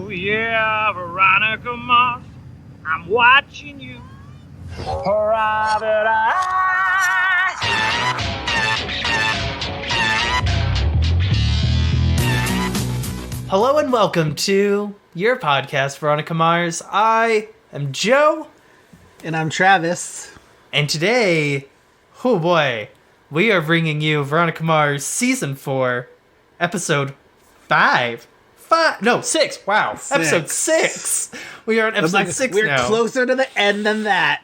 yeah, Veronica Mars, I'm watching you. Private eyes. Hello and welcome to your podcast, Veronica Mars. I am Joe. And I'm Travis. And today, oh boy, we are bringing you Veronica Mars Season 4, Episode 5. 6. Wow. 6. Episode 6. We are on episode 6 we're now. We're closer to the end than that.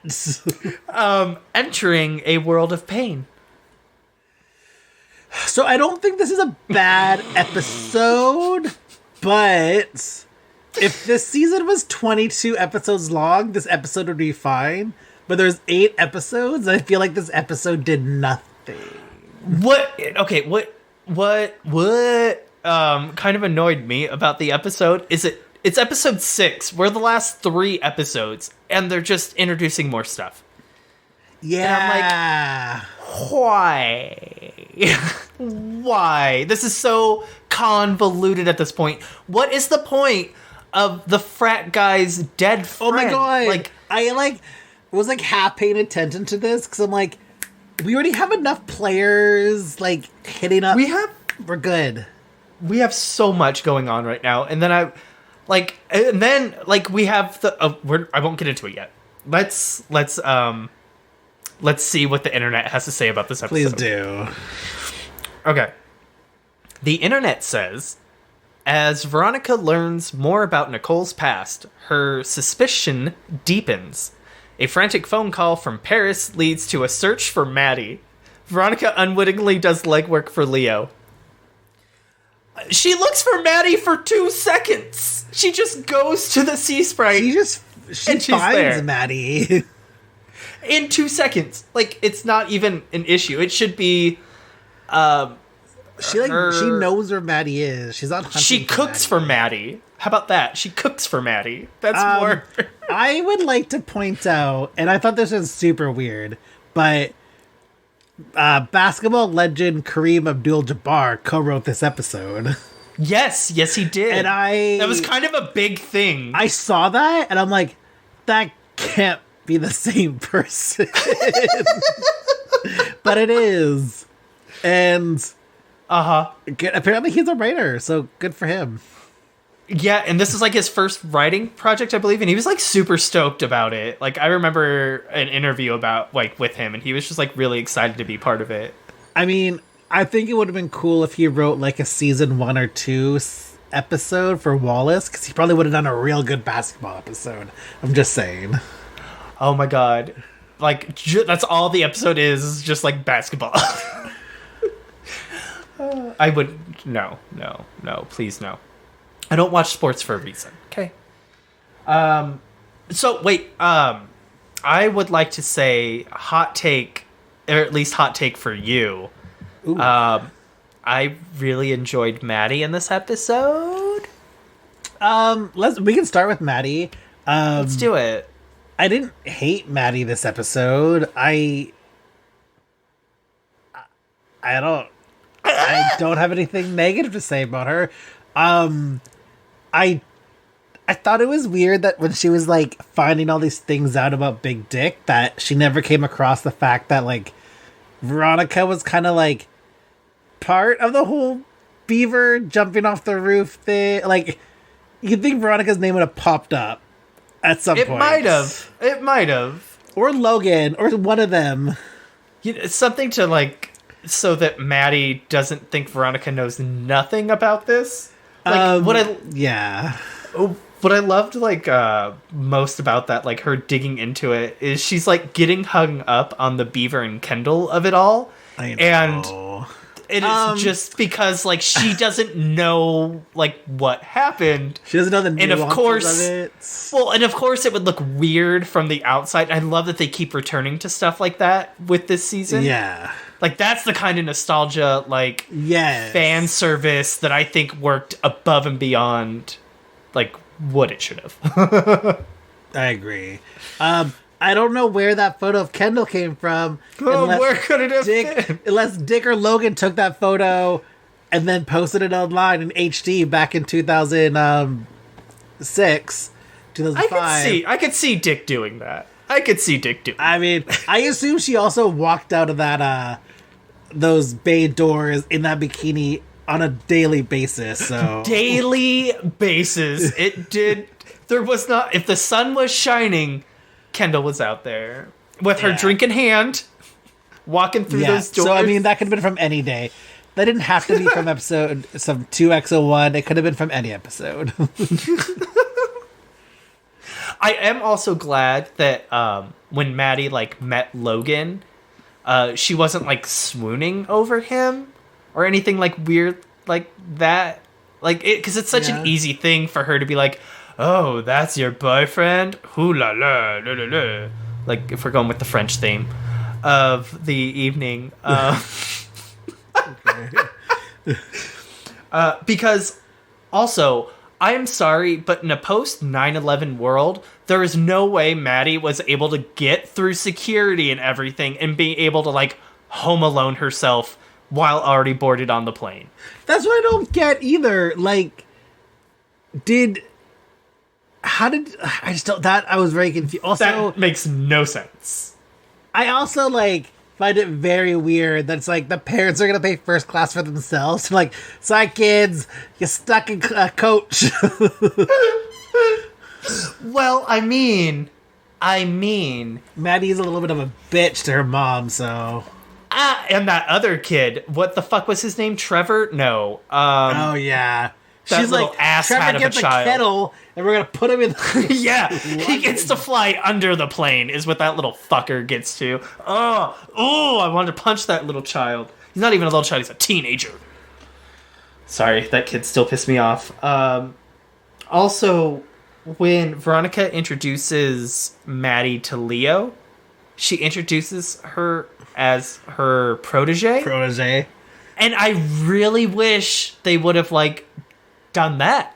Entering A World of Pain. So I don't think this is a bad episode, but if this season was 22 episodes long, this episode would be fine. But there's 8 episodes, and I feel like this episode did nothing. What kind of annoyed me about the episode is it's episode 6. We're the last 3 episodes, and they're just introducing more stuff. Yeah. And I'm like, why? Why? This is so convoluted at this point. What is the point of the frat guy's dead friend? Oh my god. I was half paying attention to this, because I'm like, we already have enough players, hitting up. We're good. We have so much going on right now, and then we have the. I won't get into it yet. Let's see what the internet has to say about this episode. Please do. Okay. The internet says, as Veronica learns more about Nicole's past, her suspicion deepens. A frantic phone call from Paris leads to a search for Maddie. Veronica unwittingly does legwork for Leo. She looks for Maddie for 2 seconds. She just goes to the Sea Sprite. She finds there. Maddie. In 2 seconds. It's not even an issue. It should be... She knows where Maddie is. She's not hunting. She cooks for Maddie. How about that? She cooks for Maddie. That's more... I would like to point out, and I thought this was super weird, but... basketball legend Kareem Abdul-Jabbar co-wrote this episode. Yes, he did. And that was kind of a big thing. I saw that, and I'm like, that can't be the same person. But it is. And... apparently he's a writer, so good for him. Yeah, and this is his first writing project, I believe, and he was super stoked about it. I remember an interview about with him, and he was just really excited to be part of it. I mean, I think it would have been cool if he wrote a season 1 or 2 episode for Wallace, because he probably would have done a real good basketball episode. I'm just saying. Oh my god. That's all the episode is just basketball. I would... No, please no. I don't watch sports for a reason, okay? So, wait, I would like to say hot take, or at least hot take for you. Ooh. I really enjoyed Maddie in this episode. We can start with Maddie. Let's do it. I didn't hate Maddie this episode. I don't have anything negative to say about her. I thought it was weird that when she was finding all these things out about Big Dick, that she never came across the fact that Veronica was kind of part of the whole beaver jumping off the roof thing. You'd think Veronica's name would have popped up at some point. It might have. Or Logan, or one of them. It's something to so that Maddie doesn't think Veronica knows nothing about this. What I loved most about that, her digging into it, is she's getting hung up on the Beaver and Kendall of it all. I know. And it is just because she doesn't know what happened. She doesn't know the nuances of it. Well, and of course it would look weird from the outside. I love that they keep returning to stuff like that with this season. Yeah. That's the kind of nostalgia, yes, fan service that I think worked above and beyond, what it should have. I agree. I don't know where that photo of Kendall came from. Where could it have been? Unless Dick or Logan took that photo and then posted it online in HD back in 2000, 2006, 2005. I could see Dick doing that. I mean, I assume she also walked out of that those bay doors in that bikini on a daily basis. So daily basis, it did. There was not. If the sun was shining, Kendall was out there with her drink in hand, walking through those doors. So I mean, that could have been from any day. That didn't have to be from episode some 2X01. It could have been from any episode. I am also glad that when Maddie like met Logan, she wasn't like swooning over him or anything like weird like that. Like it, because it's such an easy thing for her to be like, "Oh, that's your boyfriend? Hoo la la la la la." Like if we're going with the French theme of the evening, because also. I am sorry, but in a post 9/11 world, there is no way Maddie was able to get through security and everything and be able to, like, home alone herself while already boarded on the plane. That's what I don't get either. Like, I was very confused. Also, that makes no sense. I also, like, find it very weird that it's like the parents are gonna pay first class for themselves. Like, sorry kids, you're stuck in a coach. Well, I mean, Maddie's a little bit of a bitch to her mom, so. And that other kid, what the fuck was his name? Trevor? No. Oh yeah. She's like, ass Trevor gets a kettle, and we're gonna put him in. Yeah, he gets to fly under the plane. Is what that little fucker gets to. Oh! I wanted to punch that little child. He's not even a little child. He's a teenager. Sorry, that kid still pissed me off. Also, when Veronica introduces Maddie to Leo, she introduces her as her protege. And I really wish they would have like done that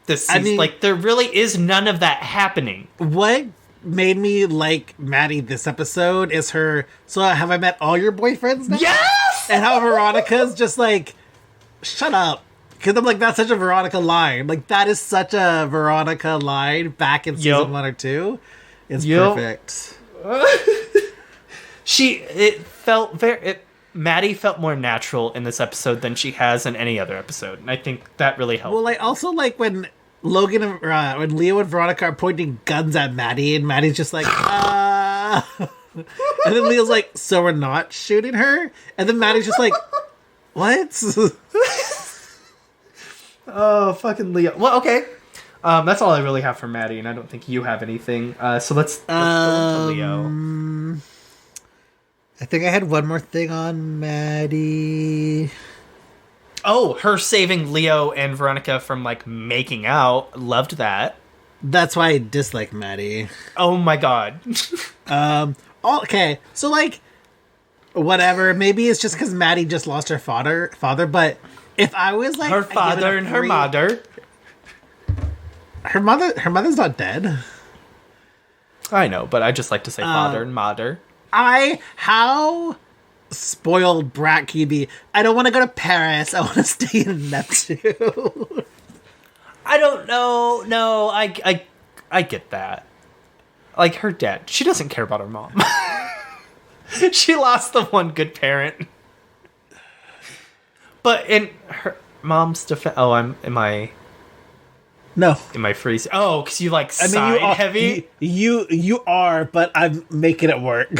this season. I mean, like, there really is none of that happening. What made me like Maddie this episode is her, so have I met all your boyfriends now? Yes! And how Veronica's just like, shut up. Because I'm like, that's such a Veronica line. Like, that is such a Veronica line back in season 1 or 2. It's perfect. Maddie felt more natural in this episode than she has in any other episode, and I think that really helped. Well, I also like when Logan and when Leo and Veronica are pointing guns at Maddie, and Maddie's just like, and then Leo's like, so we're not shooting her? And then Maddie's just like, what? Oh, fucking Leo. Well, okay. That's all I really have for Maddie, and I don't think you have anything. So let's go into Leo. I think I had one more thing on Maddie. Oh, her saving Leo and Veronica from, like, making out. Loved that. That's why I dislike Maddie. Oh my god. Okay, so, like, whatever. Maybe it's just because Maddie just lost her father, but if I was, like... Her father and her mother. Her mother's not dead. I know, but I just like to say father and mother. How spoiled brat can you be? I don't want to go to Paris. I want to stay in Neptune. I don't know. No, I get that. Like, her dad, she doesn't care about her mom. She lost the one good parent. But in her mom's defense... Oh, am I freezing? Oh, because you like side heavy? You are, but I'm making it work.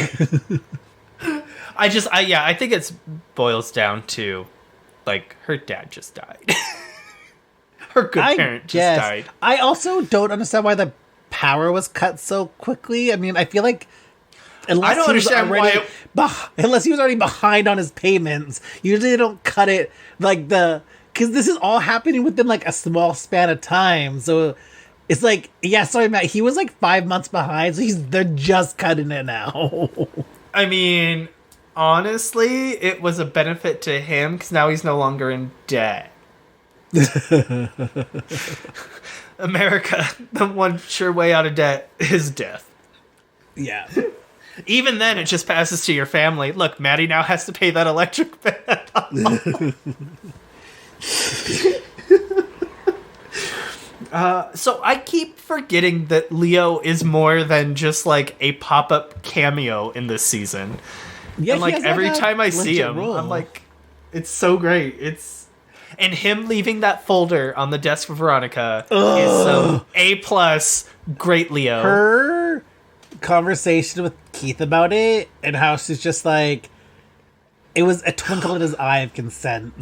I think it boils down to, like, her dad just died. Her good parent just died. I also don't understand why the power was cut so quickly. I mean, I feel like unless he was already behind on his payments, usually they don't cut it like because this is all happening within, like, a small span of time. So it's like, yeah, sorry, Matt, he was, like, 5 months behind, so they're just cutting it now. I mean, honestly, it was a benefit to him, because now he's no longer in debt. America, the one sure way out of debt is death. Yeah. Even then, it just passes to your family. Look, Maddie now has to pay that electric bill. So I keep forgetting that Leo is more than just like a pop-up cameo in this season. Yeah, and like every time I see him, role. I'm like, it's so great. And him leaving that folder on the desk for Veronica is some A+ great Leo. Her conversation with Keith about it and how she's just like, it was a twinkle in his eye of consent.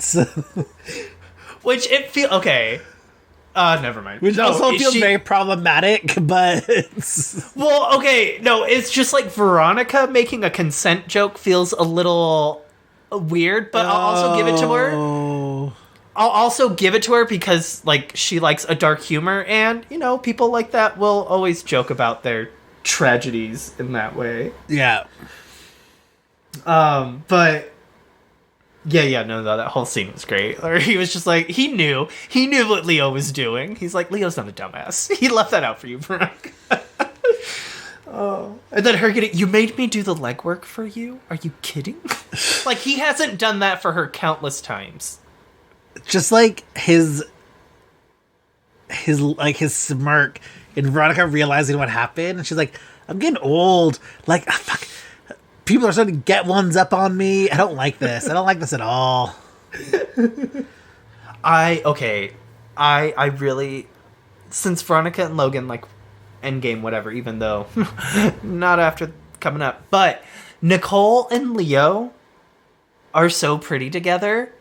Which it feel okay. Never mind. Which also feels very problematic, but well, okay, no, it's just like Veronica making a consent joke feels a little weird, but I'll also give it to her. I'll also give it to her because, like, she likes a dark humor, and, you know, people like that will always joke about their tragedies in that way. Yeah. But... Yeah, no, that whole scene was great. Or he was just like, he knew what Leo was doing. He's like, Leo's not a dumbass. He left that out for you, Veronica. Oh. And then her you made me do the legwork for you? Are you kidding? Like, he hasn't done that for her countless times. Just like his smirk and Veronica realizing what happened, and she's like, I'm getting old. Like, fuck. People are starting to get ones up on me. I don't like this. I don't like this at all. I really, since Veronica and Logan, like, Endgame, whatever, even though not after coming up, but Nicole and Leo are so pretty together.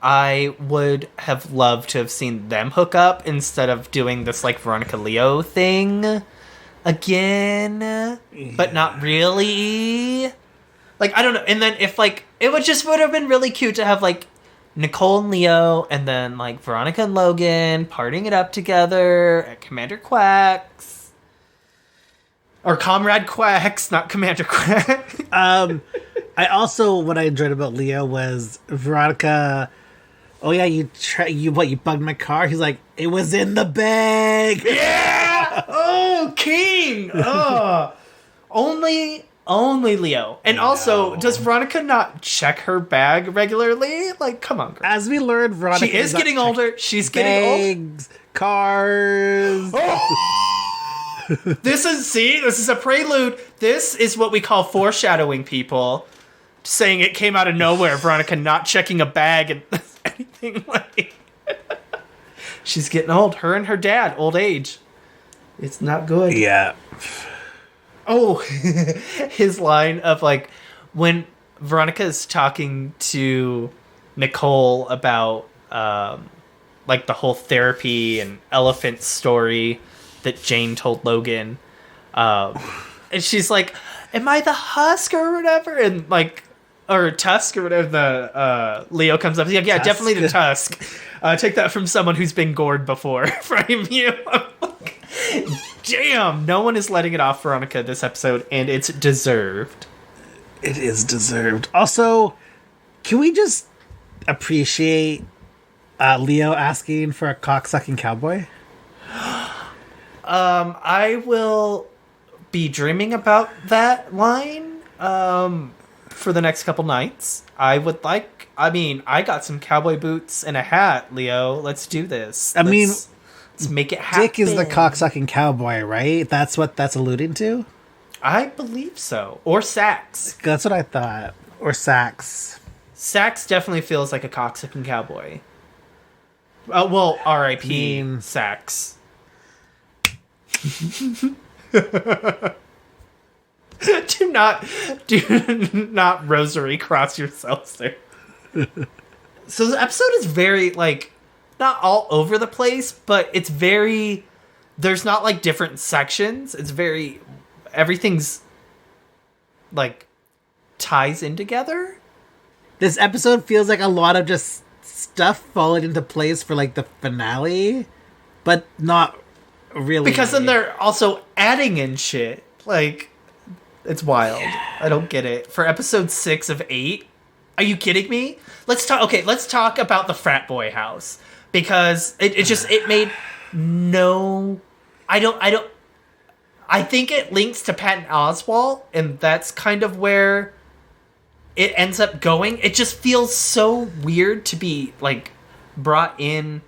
I would have loved to have seen them hook up instead of doing this, like, Veronica Leo thing again, but not really. Like, I don't know. And then if, like, it would have been really cute to have, like, Nicole and Leo, and then, like, Veronica and Logan partying it up together at Commander Quack's. Or Comrade Quack's, not Commander Quack. I also, what I enjoyed about Leo was Veronica, oh yeah, you bugged my car? He's like, it was in the bag! Yeah! Oh, king! Oh. Only Leo. And also, does Veronica not check her bag regularly? Like, come on, girl. As we learned, Veronica she is getting older. She's getting old. Cars. Oh! This is a prelude. This is what we call foreshadowing, people. Saying it came out of nowhere. Veronica not checking a bag and anything like. She's getting old. Her and her dad, old age. It's not good. Yeah. Oh, his line of, like, when Veronica is talking to Nicole about, like, the whole therapy and elephant story that Jane told Logan. And she's like, am I the husk or whatever? And, like, or tusk or whatever, the Leo comes up. He's like, yeah, tusk. Definitely the tusk. Take that from someone who's been gored before from you. Damn, no one is letting it off Veronica this episode, and it's deserved. It is deserved. Also, can we just appreciate Leo asking for a cocksucking cowboy? I will be dreaming about that line for the next couple nights. I got some cowboy boots and a hat, Leo. Let's do this. Let's make it happen. Dick is the cocksucking cowboy, right? That's what that's alluding to? I believe so. Or Sax. That's what I thought. Or Sax. Sax definitely feels like a cocksucking cowboy. Well, R.I.P. Sax. Do not rosary cross yourselves there. So the episode is very, like, not all over the place, but it's very, there's not, like, different sections. It's very, everything's, like, ties in together. This episode feels like a lot of just stuff falling into place for, like, the finale, but not really. Because then they're also adding in shit. Like, it's wild. I don't get it. For episode 6 of 8, are you kidding me? Let's talk about the frat boy house. Because it made no... I think it links to Patton Oswalt, and that's kind of where it ends up going. It just feels so weird to be, like, brought in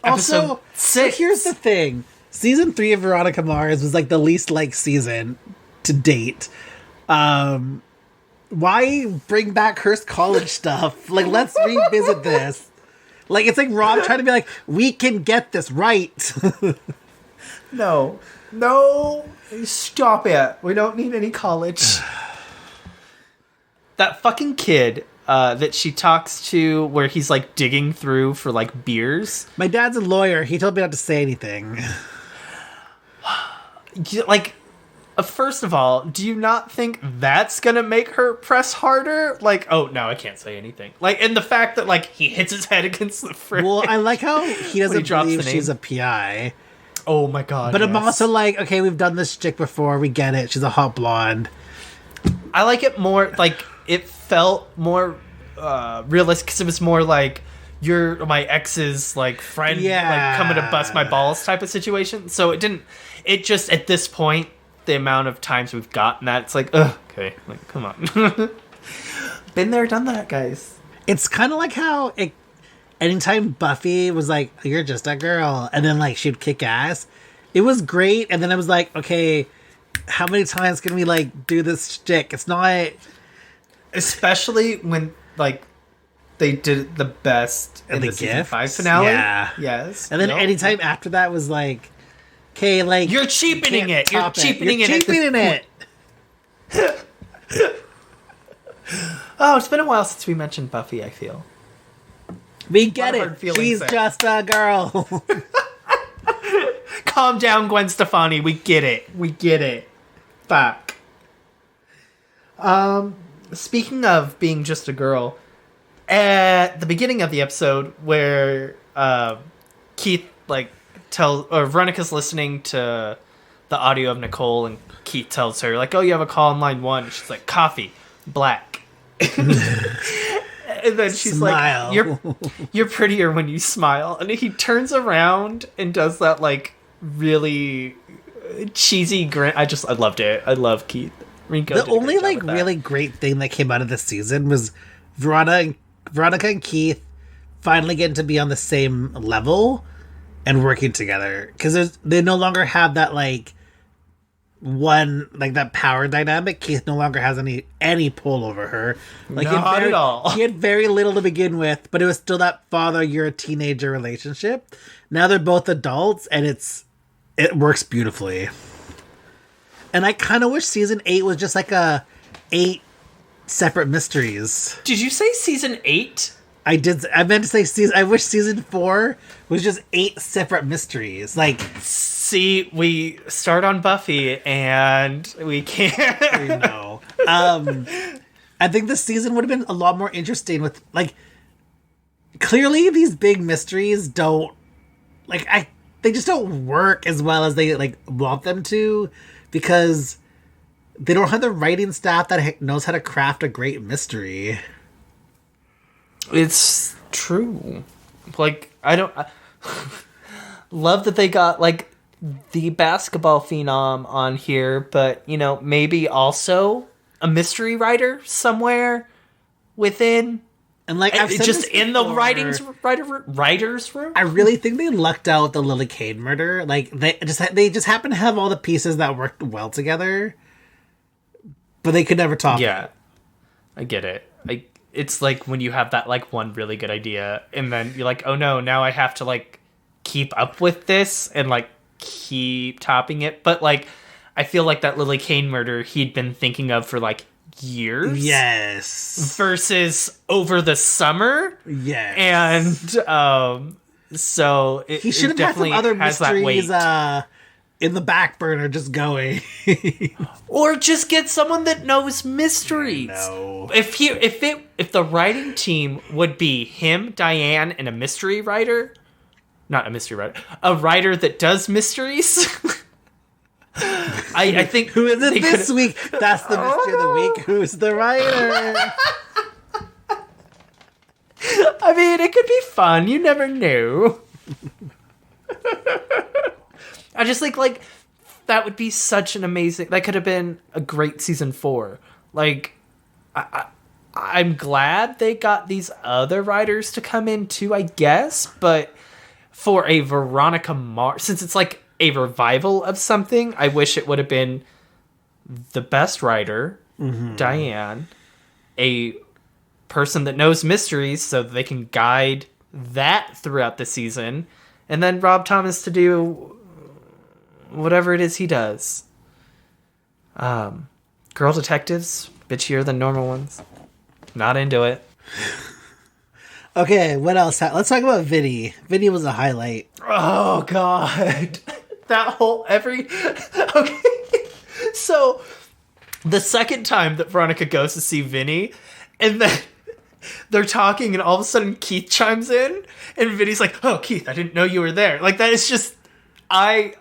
Also, Episode 6. here's the thing. Season 3 of Veronica Mars was like the least liked season to date. Why bring back her college stuff? Like, let's revisit this. Like, it's like Rob trying to be like, we can get this right. No, stop it. We don't need any college. That fucking kid that she talks to where he's like digging through for like beers. My dad's a lawyer. He told me not to say anything. Like, first of all, do you not think that's gonna make her press harder? Like, oh no, I can't say anything. Like, and the fact that like he hits his head against the fridge. Well, I like how he doesn't drops believe the she's a PI. Oh my god. But yes. I'm also like, okay, we've done this chick before. We get it. She's a hot blonde. I like it more, like, it felt more realistic because it was more like, you're my ex's, like, friend, like, coming to bust my balls type of situation. So it just, at this point, the amount of times we've gotten that, it's like, ugh, okay, like, come on. Been there, done that, guys. It's kind of like how anytime Buffy was like, you're just a girl, and then, like, she'd kick ass, it was great, and then I was like, okay, how many times can we, like, do this shtick? It's not... Especially when, like, they did it the best in the season 5 finale. Yeah. Yes. And then anytime after that was like, okay, like... You're cheapening it. You're cheapening it. You're cheapening it. Oh, it's been a while since we mentioned Buffy, I feel. We get hard it. feelings She's there. just a girl. Calm down, Gwen Stefani. We get it. We get it. Fuck. Speaking of being just a girl, at the beginning of the episode where Keith Veronica's listening to the audio of Nicole, and Keith tells her like, "Oh, you have a call on line 1." She's like, "Coffee, black." And then she's Smile. like, "You're prettier when you smile." And he turns around and does that like really cheesy grin. I loved it. I love Keith. Rinko The only like really great thing that came out of this season was Veronica and Keith finally getting to be on the same level and working together, because they no longer have that like that power dynamic. Keith no longer has any pull over her. Like, not at all. He had very little to begin with, but it was still that father, you're a teenager relationship. Now they're both adults, and it works beautifully. And I kind of wish season 8 was just like 8 separate mysteries. Did you say season 8? I did. I meant to say season. I wish season 4 was just 8 separate mysteries. Like, see, we start on Buffy and we can't. you know. I think this season would have been a lot more interesting with like. Clearly, these big mysteries don't they just don't work as well as they like want them to, because they don't have the writing staff that knows how to craft a great mystery. It's true. Like, I love that they got like the basketball phenom on here, but you know, maybe also a mystery writer somewhere within. And like, I've said just this in the before, writer's room. I really think they lucked out with the Lily Kane murder. Like, they just happen to have all the pieces that worked well together, but they could never top it. Yeah, I get it. It's like when you have that like one really good idea, and then you're like, oh no, now I have to like keep up with this and like keep topping it. But like, I feel like that Lily Kane murder he'd been thinking of for like years. Yes. Versus over the summer. Yes. And so he should have had some other mysteries in the back burner just going. Or just get someone that knows mysteries. No. If the writing team would be him, Diane, and a mystery writer, not a mystery writer, a writer that does mysteries. I think who is it this week? That's the mystery of the week. Who's the writer? I mean, it could be fun. You never knew. I just think like that would be such an amazing. That could have been a great season 4. Like, I'm glad they got these other writers to come in too, I guess. But for a Veronica Mars, since it's like a revival of something, I wish it would have been the best writer, Diane, a person that knows mysteries so that they can guide that throughout the season, and then Rob Thomas to do whatever it is he does. Girl detectives, bitchier than normal ones. Not into it. Okay, what else? Let's talk about Vinny. Vinny was a highlight. Oh, God. That whole Okay. So, the second time that Veronica goes to see Vinny, and then they're talking, and all of a sudden Keith chimes in, and Vinny's like, oh, Keith, I didn't know you were there. Like, that is just... I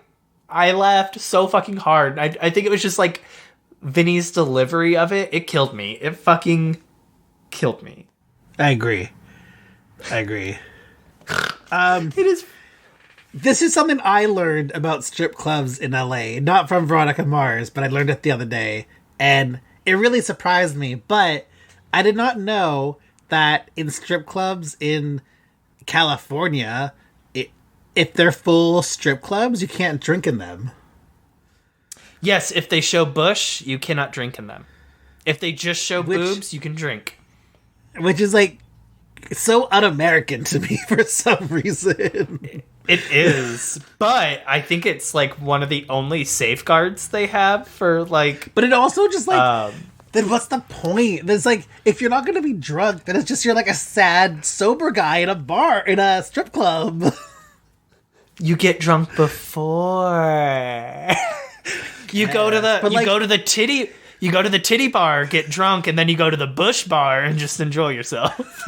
laughed so fucking hard. I think it was just, like, Vinny's delivery of it. It killed me. It fucking killed me. I agree. It is... This is something I learned about strip clubs in LA. Not from Veronica Mars, but I learned it the other day. And it really surprised me. But I did not know that in strip clubs in California, if they're full strip clubs, you can't drink in them. Yes, if they show bush, you cannot drink in them. If they just show boobs, you can drink. Which is like so un-American to me for some reason. It is, but I think it's like one of the only safeguards they have for like... But it also just like... then what's the point? There's like, if you're not going to be drunk, then it's just you're like a sad, sober guy in a bar, in a strip club. You get drunk before. You go to the titty bar, get drunk, and then you go to the bush bar and just enjoy yourself.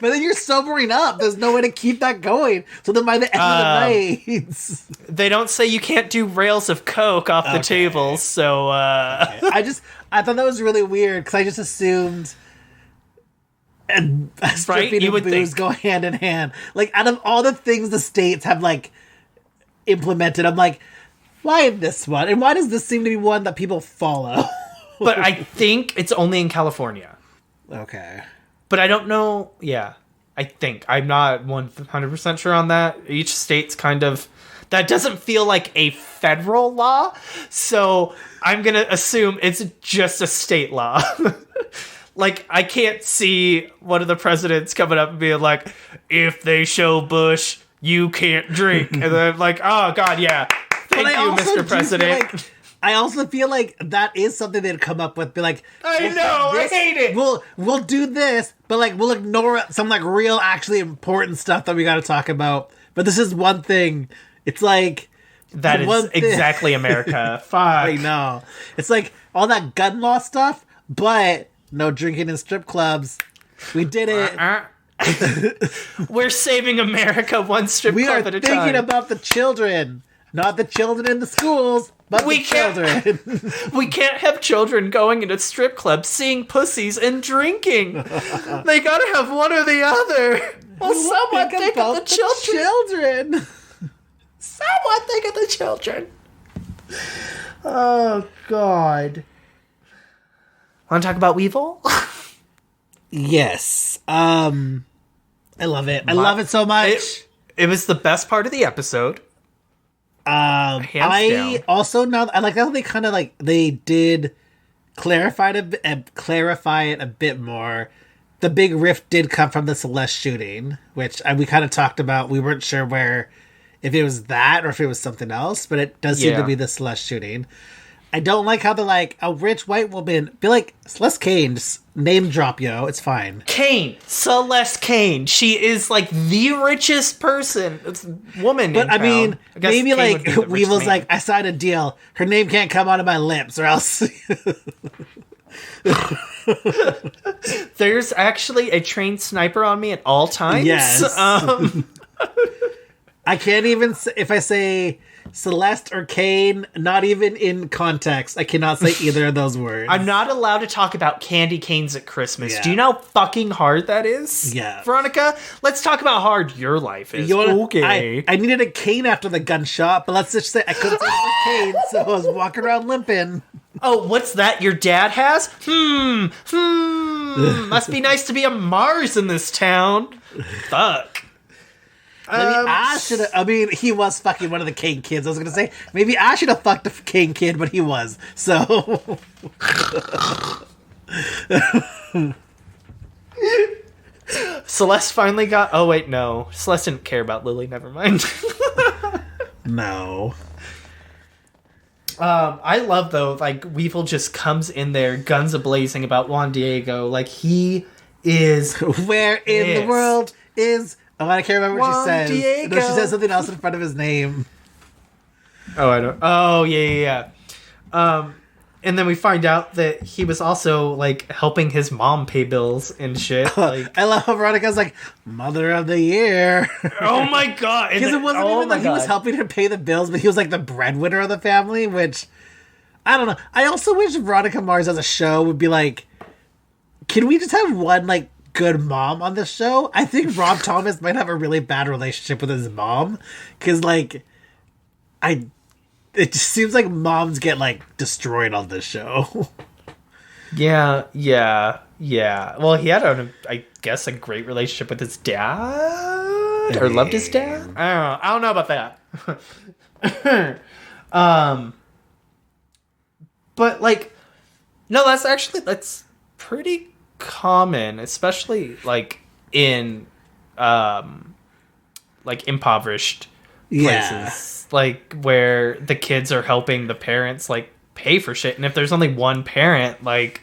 But then you're sobering up. There's no way to keep that going. So then by the end of the night... They don't say you can't do rails of coke off the tables, so... Okay. I thought that was really weird, because I just assumed... And stripping and booze go hand in hand. Like, out of all the things the states have, like, implemented, I'm like, why this one? And why does this seem to be one that people follow? But I think it's only in California. Okay. But I don't know. Yeah, I think. I'm not 100% sure on that. Each state's kind of... That doesn't feel like a federal law, so I'm going to assume it's just a state law. Like, I can't see one of the presidents coming up and being like, if they show bush, you can't drink. And then I'm like, oh, God, yeah. Thank you, Mr. President. I also feel like that is something they'd come up with. Be like, I hate it. We'll do this, but like we'll ignore some like real, actually important stuff that we got to talk about. But this is one thing. It's like that is exactly America. Fuck. I know. It's like all that gun law stuff, but no drinking in strip clubs. We did it. We're saving America one strip club at a time. We are thinking about the children, not the children in the schools. But we children. We can't have children going into strip clubs, seeing pussies, and drinking. They gotta have one or the other. Well, someone think of the children. Someone think of the children. Oh, God. Want to talk about Weevil? Yes. I love it. I love it so much. It was the best part of the episode. I also I like how they kind of like they did clarify it a bit more. The big rift did come from the Celeste shooting, which we kind of talked about. We weren't sure if it was that or if it was something else, but it does seem to be the Celeste shooting. I don't like how they're like, a rich white woman. Be like, Celeste Kane, just name drop, yo. It's fine. Kane. Celeste Kane. She is like the richest woman in town. But I mean, maybe like Weevil's like, I signed a deal. Her name can't come out of my lips or else. There's actually a trained sniper on me at all times. Yes. I can't even say, if I say Celeste or Kane, not even in context, I cannot say either of those words. I'm not allowed to talk about candy canes at Christmas. Yeah. Do you know how fucking hard that is? Yeah. Veronica, let's talk about how hard your life is. Okay. I needed a cane after the gunshot, but let's just say I couldn't say a cane, so I was walking around limping. Oh, what's that your dad has? Must be nice to be a Mars in this town. Fuck. Maybe I should have. I mean, he was fucking one of the Kane kids. I was gonna say maybe I should have fucked the Kane kid, but he was. So Celeste finally got. Oh wait, no. Celeste didn't care about Lily. Never mind. no. I love though. Like Weevil just comes in there, guns a blazing about Juan Diego. Like he is. Where in the world is? Oh, I can't remember what Juan she says. Diego. No, she says something else in front of his name. Oh, I don't. Oh, yeah. And then we find out that he was also like helping his mom pay bills and shit. Like, I love how Veronica's like Mother of the Year. oh my god! Because it wasn't even like he was helping her pay the bills, but he was like the breadwinner of the family. Which I don't know. I also wish Veronica Mars as a show would be like, can we just have one like good mom on the show? I think Rob Thomas might have a really bad relationship with his mom because like it just seems like moms get like destroyed on this show. Yeah. Well, he had I guess a great relationship with his dad or loved his dad. I don't know about that. But like, no, that's pretty common, especially like in like impoverished places, like where the kids are helping the parents like pay for shit, and if there's only one parent, like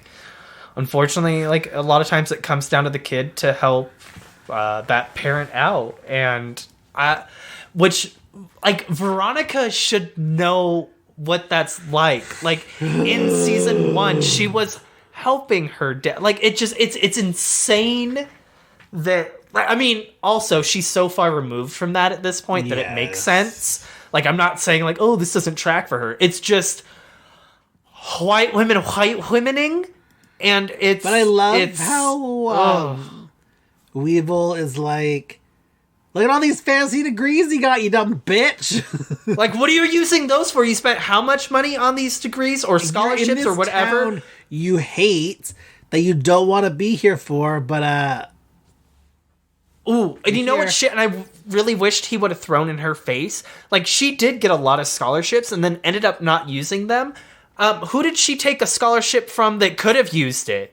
unfortunately, like a lot of times it comes down to the kid to help that parent out, and which like Veronica should know what that's like. Like in season 1, she was helping her dad. Like it's insane that, I mean, also she's so far removed from that at this point that it makes sense. Like I'm not saying like, oh, this doesn't track for her. It's just white womening, and it's. But I love how Weevil is like, look at all these fancy degrees you got, you dumb bitch. Like, what are you using those for? You spent how much money on these degrees or scholarships or whatever? Town you hate that you don't want to be here for, but ooh, and you know what shit? And I really wished he would have thrown in her face. Like, she did get a lot of scholarships and then ended up not using them. Who did she take a scholarship from that could have used it?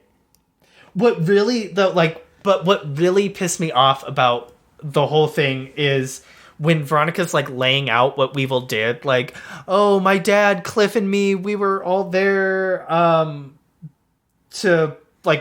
What really pissed me off about the whole thing is when Veronica's like laying out what Weevil did, like, oh, my dad, Cliff, and me, we were all there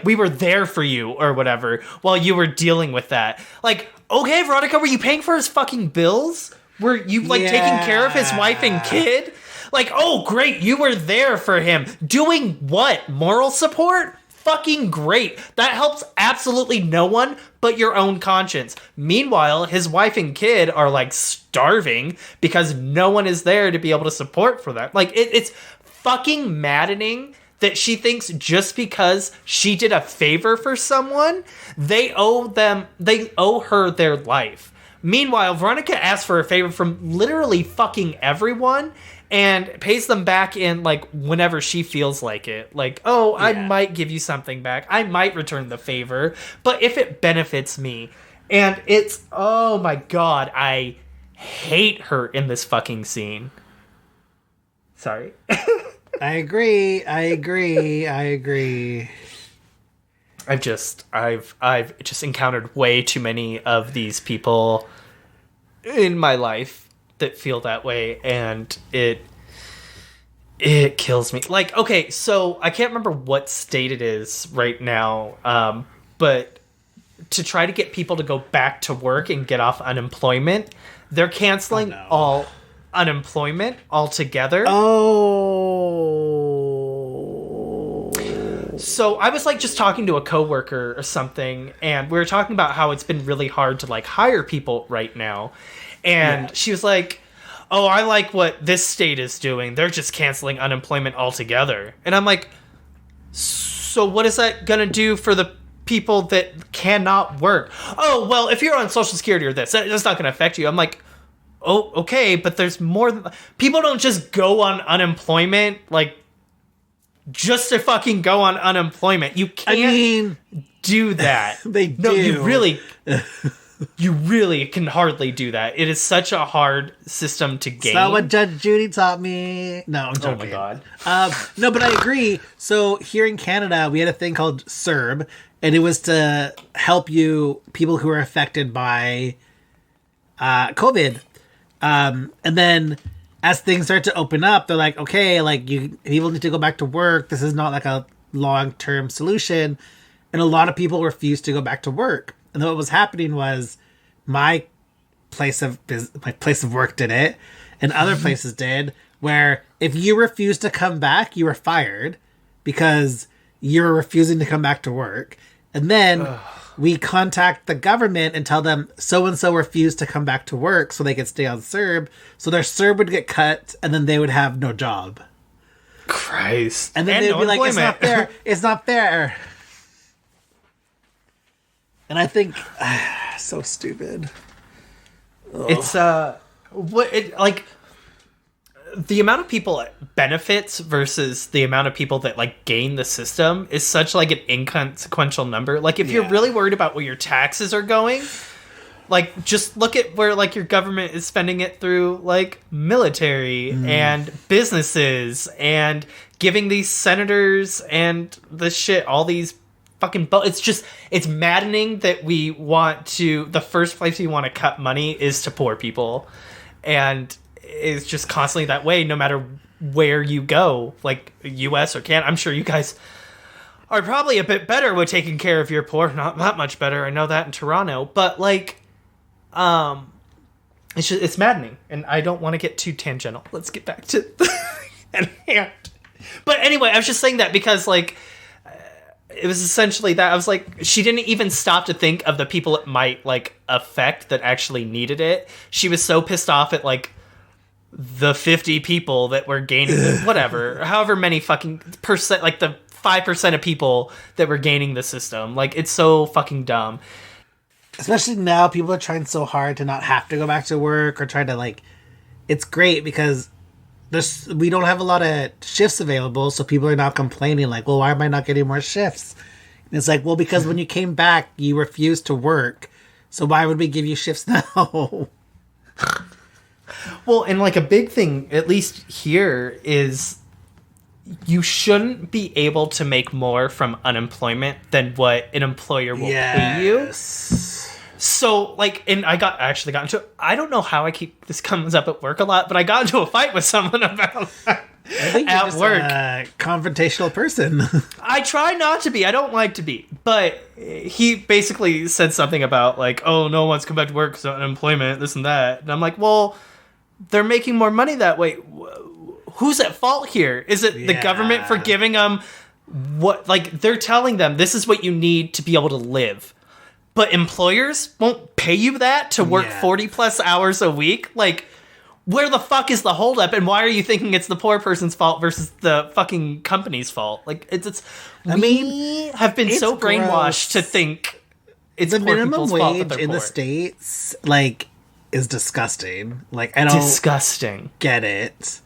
we were there for you or whatever while you were dealing with that. Like, okay, Veronica, were you paying for his fucking bills? Were you taking care of his wife and kid? Like, oh, great, you were there for him. Doing what? Moral support? Fucking great. That helps absolutely no one but your own conscience. Meanwhile, his wife and kid are like starving because no one is there to be able to support for them. Like, it's fucking maddening that she thinks just because she did a favor for someone, they owe her their life. Meanwhile, Veronica asks for a favor from literally fucking everyone and pays them back in like whenever she feels like it. Like, oh, I might give you something back. I might return the favor, but if it benefits me. And it's, oh my god, I hate her in this fucking scene. Sorry. I agree. I've just encountered way too many of these people in my life that feel that way, and it kills me. Like, okay, so I can't remember what state it is right now, but to try to get people to go back to work and get off unemployment, they're canceling all unemployment altogether. So I was like just talking to a coworker or something, and we were talking about how it's been really hard to like hire people right now. And she was like, oh, I like what this state is doing. They're just canceling unemployment altogether. And I'm like, so what is that going to do for the people that cannot work? Oh, well, if you're on Social Security or that's not going to affect you. I'm like, oh, okay, but there's more than... People don't just go on unemployment, like, just to fucking go on unemployment. You can't do that. They do. No, you really... You really can hardly do that. It is such a hard system to gain. That's not what Judge Judy taught me. No, I'm joking. Oh my god. No, but I agree. So here in Canada, we had a thing called CERB, and it was to help people who are affected by COVID. And then as things start to open up, they're like, okay, like people need to go back to work. This is not like a long-term solution. And a lot of people refused to go back to work. And then what was happening was my place of work did it, and other places did, where if you refused to come back, you were fired because you were refusing to come back to work. And then we contact the government and tell them so-and-so refused to come back to work so they could stay on CERB. So their CERB would get cut, and then they would have no job. Christ. And then they'd be like, it's not fair. It's not fair. And I think, so stupid. Ugh. It's, the amount of people it benefits versus the amount of people that, like, gain the system is such, like, an inconsequential number. Like, if you're really worried about where your taxes are going, like, just look at where, like, your government is spending it through, like, military and businesses and giving these senators and the shit all these fucking it's maddening that the first place we want to cut money is to poor people, and it's just constantly that way no matter where you go, like US or Canada. I'm sure you guys are probably a bit better with taking care of your poor, not that much better, I know that in Toronto, but like it's maddening, and I don't want to get too tangential. Let's get back to at hand. But anyway, I was just saying that because like it was essentially that. I was like, she didn't even stop to think of the people it might, like, affect that actually needed it. She was so pissed off at, like, the 50 people that were gaining, whatever, however many fucking percent, like, the 5% of people that were gaining the system. Like, it's so fucking dumb. Especially now, people are trying so hard to not have to go back to work or try to, like, it's great because we don't have a lot of shifts available, so people are now complaining, like, well, why am I not getting more shifts? And it's like, well, because when you came back, you refused to work, so why would we give you shifts now? Well, and, like, a big thing, at least here, is you shouldn't be able to make more from unemployment than what an employer will pay you. So, like, and I actually got into, I don't know how this comes up at work a lot, but I got into a fight with someone about that at work. A confrontational person. I try not to be. I don't like to be. But he basically said something about, like, oh, no one wants to come back to work because of unemployment, this and that. And I'm like, well, they're making more money that way. Who's at fault here? Is it the government for giving them what, like, they're telling them this is what you need to be able to live. But employers won't pay you that to work 40 plus hours a week? Like, where the fuck is the holdup? And why are you thinking it's the poor person's fault versus the fucking company's fault? Like, we have been so brainwashed to think it's the poor minimum people's fault that wage they're in poor. the States, like, is disgusting. Like, I don't get it.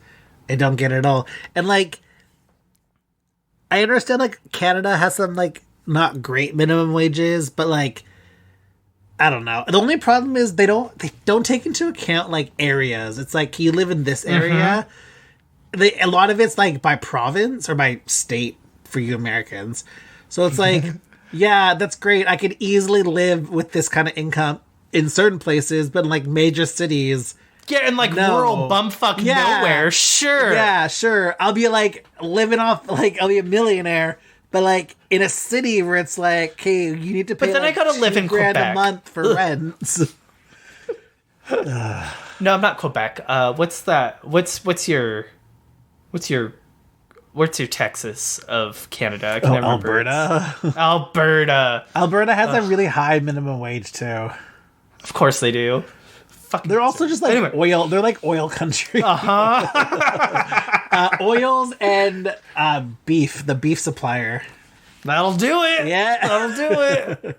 I don't get it at all. And, like, I understand, like, Canada has some, like, not great minimum wages, but, like, I don't know. The only problem is they don't take into account, like, areas. It's like, you live in this area. A lot of it's, like, by province or by state for you Americans. So it's like, yeah, that's great. I could easily live with this kind of income in certain places, but in, like, major cities, yeah, in, like, rural bumfuck nowhere, sure. Yeah, sure. I'll be, like, living off, like, I'll be a millionaire. But, like, in a city where it's like, okay, you need to pay, but then, like, I gotta live in Quebec a month for rent. No, I'm not Quebec. What's that? What's your Texas of Canada? I can never remember. Alberta. Alberta has a really high minimum wage too. Of course they do. Fucking they're also just like oil. They're like oil country. Oils and beef. The beef supplier. That'll do it. Yeah, that'll do it.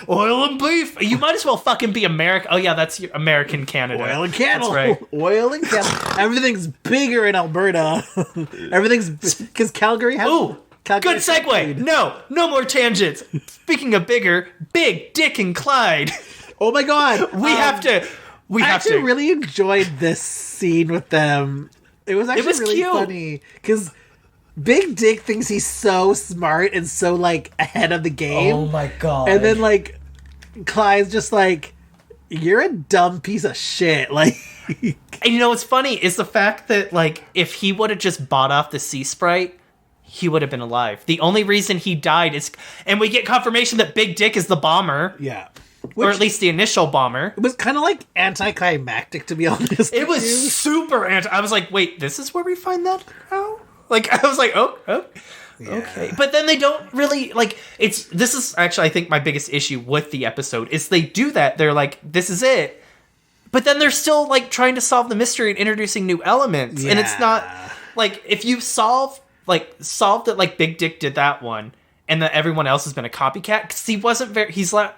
Oil and beef. You might as well fucking be American. Oh yeah, that's your American Canada. Oil and cattle. That's right. Oil and cattle. Everything's bigger in Alberta. Everything's because Calgary has. Ooh, good segue. No more tangents. Speaking of bigger, Big Dick and Clyde. Oh my god. We have to. I actually really enjoyed this scene with them. It was actually really cute. funny because Big Dick thinks he's so smart and so like ahead of the game. Oh my god. And then like Clyde's just like, you're a dumb piece of shit. Like, and you know what's funny is the fact that like if he would have just bought off the Sea Sprite, he would have been alive. The only reason he died is, and we get confirmation that Big Dick is the bomber. Yeah. Or at least the initial bomber. It was kind of like anticlimactic, to be honest. It was super I was like, wait, this is where we find that out? Like, I was like, oh. Yeah. Okay. But then they don't really, like, this is actually, I think, my biggest issue with the episode, is they do that. They're like, this is it. But then they're still, like, trying to solve the mystery and introducing new elements. Yeah. And it's not, like, if you solved that, like, Big Dick did that one, and that everyone else has been a copycat, because he wasn't he's like,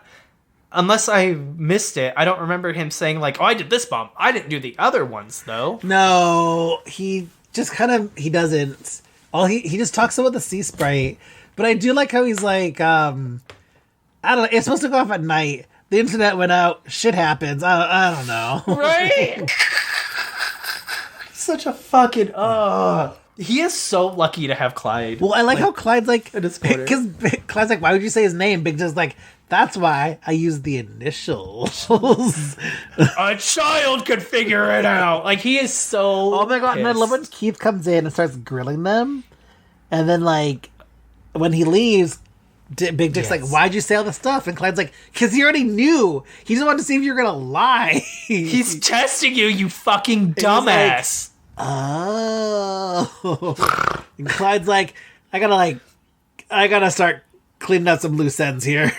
unless I missed it, I don't remember him saying, like, oh, I did this bomb. I didn't do the other ones, though. No, he just kind of, he doesn't. He just talks about the Sea Sprite. But I do like how he's like, I don't know, it's supposed to go off at night. The internet went out. Shit happens. I don't know. Right? Such a fucking, he is so lucky to have Clyde. Well, I like how Clyde's like, because Clyde's like, why would you say his name? Big just like, that's why I use the initials. A child could figure it out. Like, he is so oh my god, pissed. and I love when Keith comes in and starts grilling them. And then, like, when he leaves, Big Dick's like, why'd you say all this stuff? And Clyde's like, because he already knew. He just wanted to see if you were going to lie. He's testing you fucking dumbass. Like, oh. And Clyde's like, I gotta start cleaning up some loose ends here.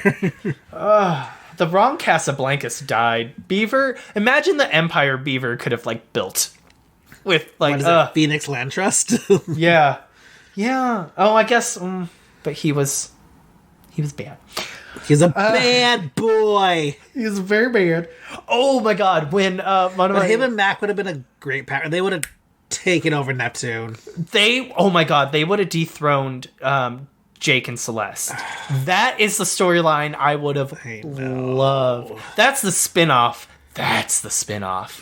The wrong Casablancas died. Beaver, imagine the Empire Beaver could have, like, built with, like, Phoenix Land Trust? Yeah. Oh, I guess, but he was bad. He's a bad boy. He's very bad. Oh my god, when him and Mac would have been a great pair. They would have taken over Neptune. They would have dethroned Jake and Celeste. That is the storyline I would have loved. That's the spin-off. I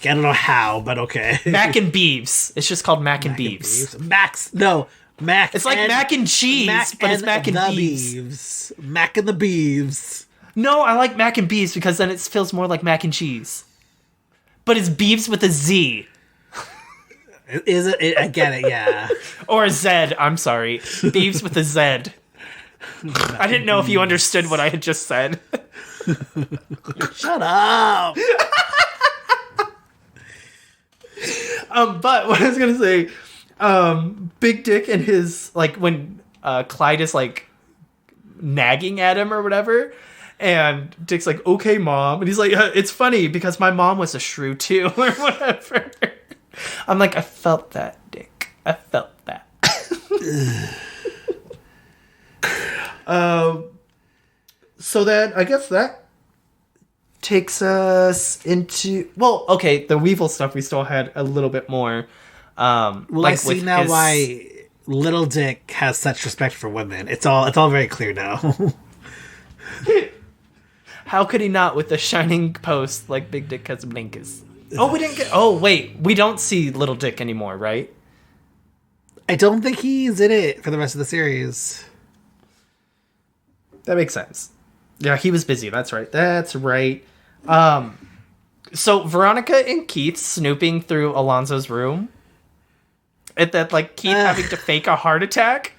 don't know how, but okay. Mac and Beeves. It's just called Mac and Beeves. Mac. It's like mac and cheese, but it's Mac and Beeves. Mac and the Beeves. No, I like Mac and Beeves because then it feels more like mac and cheese. But it's Beeves with a Z. Is it? I get it, yeah. Or a Z, I'm sorry. Beeves with a Z. I didn't know if you understood what I had just said. Shut up. But what I was going to say, Big Dick and his, like, when Clyde is, like, nagging at him or whatever, and Dick's like, okay, Mom. And he's like, it's funny because my mom was a shrew too, or whatever. I'm like, I felt that, Dick. I felt that. So then I guess that takes us into, well, okay, the Weevil stuff we still had a little bit more. Well, like I see now why Little Dick has such respect for women. It's all very clear now. How could he not with the shining post like Big Dick Casablancas? Oh, wait. We don't see Little Dick anymore, right? I don't think he's in it for the rest of the series. That makes sense. Yeah, he was busy. That's right. So Veronica and Keith snooping through Alonzo's room. At that, like, Keith having to fake a heart attack.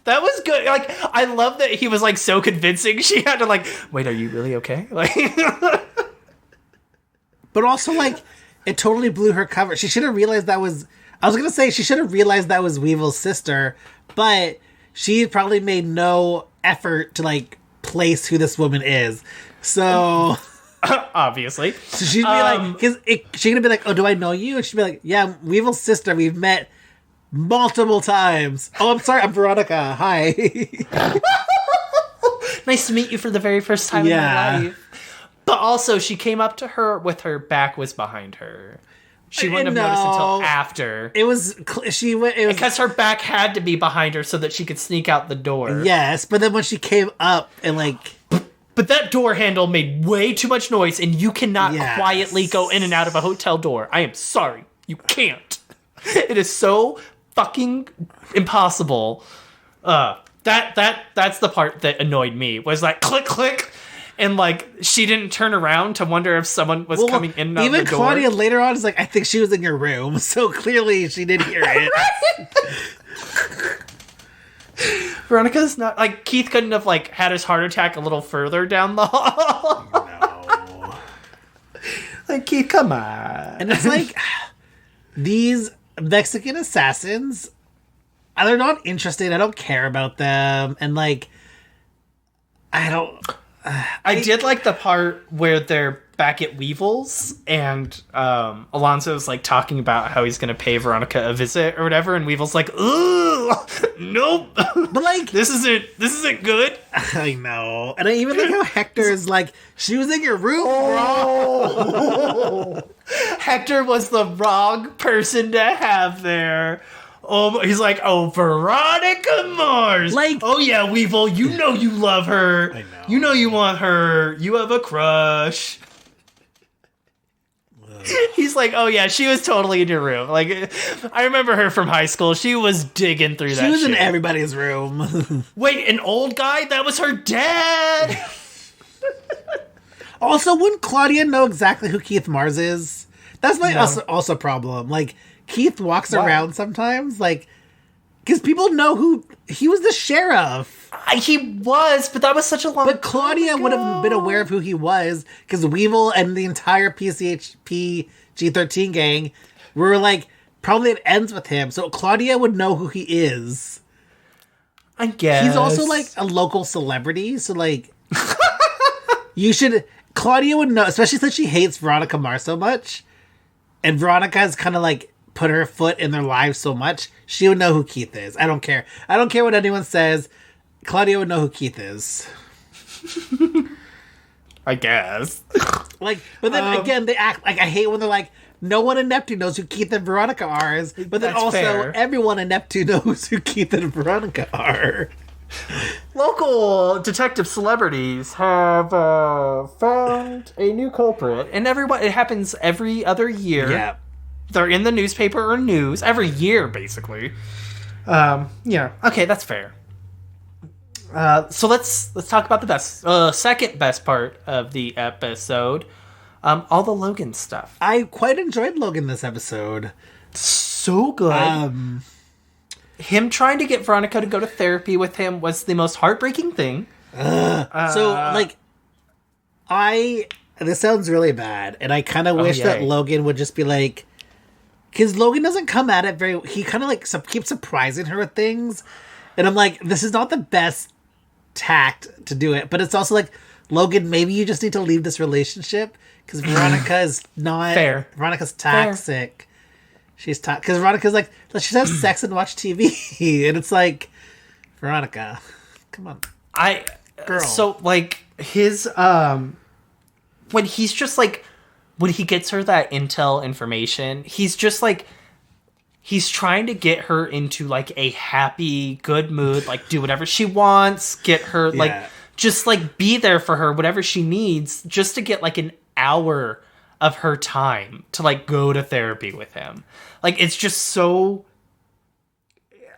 That was good. Like, I love that he was, like, so convincing. She had to, like, wait, are you really okay? Like, but also, like, it totally blew her cover. She should have realized that was... I was going to say she should have realized that was Weevil's sister, but she probably made no effort to, like, place who this woman is. So... Obviously. So she'd be like... She's going to be like, oh, do I know you? And she'd be like, yeah, I'm Weevil's sister. We've met multiple times. Oh, I'm sorry. I'm Veronica. Hi. Nice to meet you for the very first time in my life. But also, she came up to her with her back was behind her. She wouldn't have noticed until after. It was because her back had to be behind her so that she could sneak out the door. Yes, but then when she came up and like But that door handle made way too much noise, and you cannot Yes. quietly go in and out of a hotel door. I am sorry. You can't. It is so fucking impossible. That's the part that annoyed me, was like, click, click, and like, she didn't turn around to wonder if someone was coming in and out of the door. Even Claudia later on is like, I think she was in your room, so clearly she did hear it. Veronica's not, like, Keith couldn't have, like, had his heart attack a little further down the hall. No. Like, Keith, come on. And it's like, these Mexican assassins, they're not interesting. I don't care about them. And like, I did like the part where they're back at Weevil's and Alonso's like talking about how he's gonna pay Veronica a visit or whatever, and Weevil's like, "Ooh, nope." But like, this isn't good. I know. And I even like how Hector's like, she was in your room, bro. Hector was the wrong person to have there. Oh, he's like, oh, Veronica Mars. Like, oh yeah, Weevil, you know you love her. I know. You know you want her. You have a crush. He's like, oh yeah, she was totally in your room. Like, I remember her from high school. She was digging through that shit. She was in everybody's room. Wait, an old guy? That was her dad. Also, wouldn't Claudia know exactly who Keith Mars is? That's my also problem. Like, Keith walks around sometimes, like, because people know who he was. The sheriff. He was, but that was such a long. But Claudia would have been aware of who he was because Weevil and the entire PCHP G13 gang were like, probably it ends with him. So Claudia would know who he is. I guess He's also like a local celebrity, so like, you should. Claudia would know, especially since she hates Veronica Mars so much, and Veronica has kind of like put her foot in their lives so much, she would know who Keith is. I don't care. I don't care what anyone says. Claudia would know who Keith is. I guess. Like, but then again, they act like, I hate when they're like, no one in Neptune knows who Keith and Veronica are. But then That's also, fair. everyone in Neptune knows who Keith and Veronica are. Local detective celebrities have found a new culprit, and it happens every other year. Yeah. They're in the newspaper or news every year, basically. Yeah. Okay, that's fair. So let's talk about the second best part of the episode. All the Logan stuff. I quite enjoyed Logan this episode. So good. Him trying to get Veronica to go to therapy with him was the most heartbreaking thing. This sounds really bad, and I kind of wish that Logan would just be like, because Logan doesn't come at it he kind of like keeps surprising her with things, and I'm like, this is not the best tact to do it, but it's also like, Logan, maybe you just need to leave this relationship, because Veronica is not fair. Veronica's toxic. Fair. She's because Veronica's like, let's just have sex and watch TV, and it's like, Veronica, come on, girl. So like his when he's just like, when he gets her that intel information, he's just like, he's trying to get her into like a happy, good mood, like do whatever she wants, get her like, just like be there for her, whatever she needs, just to get like an hour of her time to like go to therapy with him. Like, it's just so,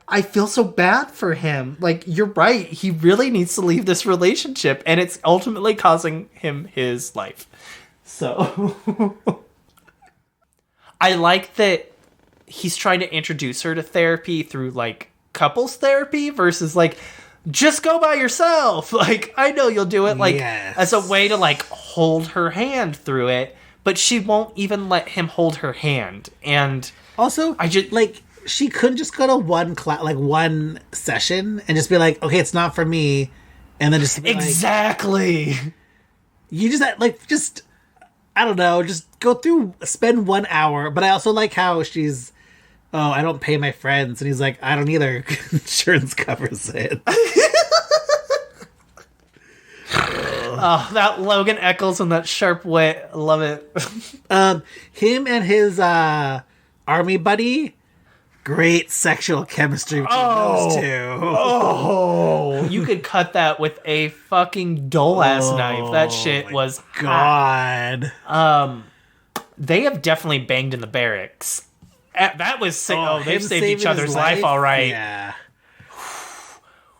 I feel so bad for him. Like, you're right. He really needs to leave this relationship, and it's ultimately causing him his life. So I like that he's trying to introduce her to therapy through like couples therapy versus like, just go by yourself. Like, I know you'll do it, like, as a way to like hold her hand through it, but she won't even let him hold her hand. And also, I just like, she could just go to one session and just be like, okay, it's not for me, and then just be exactly. Like, you just I don't know, just spend 1 hour. But I also like how she's, oh, I don't pay my friends, and he's like, I don't either. Insurance covers it. Oh, that Logan Eccles and that sharp wit, love it. Him and his army buddy great sexual chemistry between those two. Oh, you could cut that with a fucking dull ass knife. That shit was God. They have definitely banged in the barracks. That was sick. They've saved each other's life, all right. Yeah.